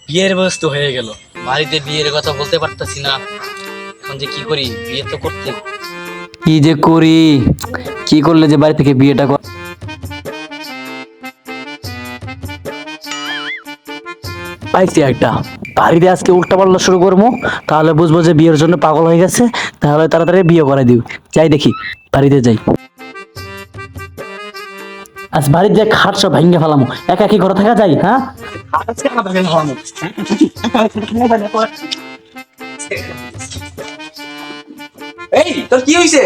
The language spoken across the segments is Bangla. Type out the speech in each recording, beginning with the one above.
বিয়ের ব্যবস্থা হয়ে গেল, বাড়িতে বিয়ের কথা বলতে পারতাছি না। এখন যে কি করি, বিয়ে তো করতে। কি যে করি, কি করলে যে বাড়ি থেকে বিয়েটা পাইছি একটা। বাড়িতে আজকে উল্টা পাল্টা শুরু করবো, তাহলে বুঝবো যে বিয়ের জন্য পাগল হয়ে গেছে। তাহলে তাড়াতাড়ি বিয়ে করাই দিই। যাই দেখি, বাড়িতে যাই। আজ বাড়িতে খাট সব ভেঙে ফেলামো, একা কি ঘরে থাকা যায়? হ্যাঁ, এই তোর কি হইছে?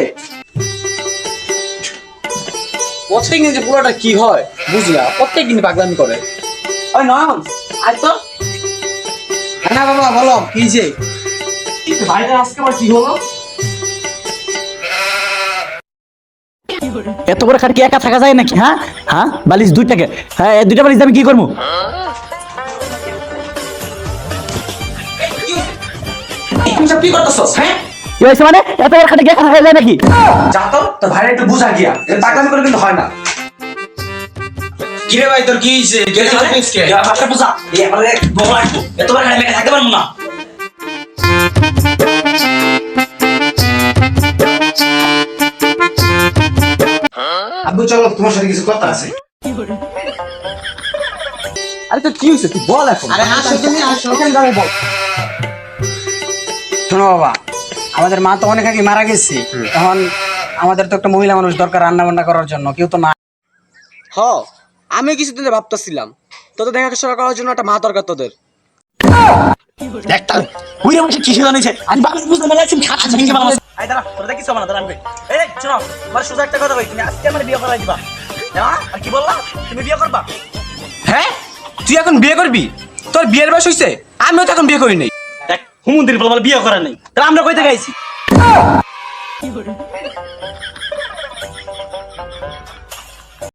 প্রত্যেকদিন যে পুরোটা কি হয় বুঝি না, প্রত্যেকদিন পাগলামি করে। ওই নয়ন আজ তো না বাবা, বলো কি হইছে? ভাইটা আজকে আবার কি হলো? এত করে খাট কি একা থাকা যায় নাকি? হ্যাঁ হ্যাঁ, বালিশ দুইটাকে, হ্যাঁ এই দুইটা বালিশ দিয়ে আমি কি করবো? তুমি সব কি করতেছস? হ্যাঁ কি হয়েছে মানে? এত করে খাটে কি একা থাকা যায় নাকি? যা তো তোর ভাইরা একটু বুঝা গিয়া, এটা পাগলামি করে কিন্তু হয় না। কিরে ভাই, তোর কি হয়েছে? ভাষা বুঝা এই আমাদের বড় একটু এতবার খালি মেখে থাকতে পারবো না। আব্বু চলো, তোমার সাথে কিছু কথা আছে। আরে তো কি হয়েছে তুই বল এখন। আরে আসো, তুমি আসো। ওখানে যাবে বল। শোনো বাবা, আমাদের মা তো অনেক আগে মারা গেছে। তখন আমাদের তো একটা মহিলা মানুষ দরকার রান্না বান্না করার জন্য, কেউ তো না। হ, আমি কিছুদিন ভাবতেছিলাম তোদের দেখাশোনা করার জন্য একটা মা দরকার তোদের। একটা বুড়ি মানুষ কি জানিছে? আমি বাবা বুঝতে পারছি খাট ভেঙে ফেলামো। আই দাঁড়া, তোরা দেখিস না দাঁড়া আমি। এই শোনো, আমার সোজা একটা কথা কই, তুমি আজকে আমার বিয়ে করাই দিবা। হ্যাঁ, আর কি বললা? তুমি বিয়ে করবা? হ্যাঁ, তুই এখন বিয়ে করবি? তোর বিয়ের বয়স হইছে? আমিও তো এখন বিয়ে করি নাই। দেখ হুমুন্দির বল বিয়ে করা নেই, তাহলে আমরা কই থেকে আইছি?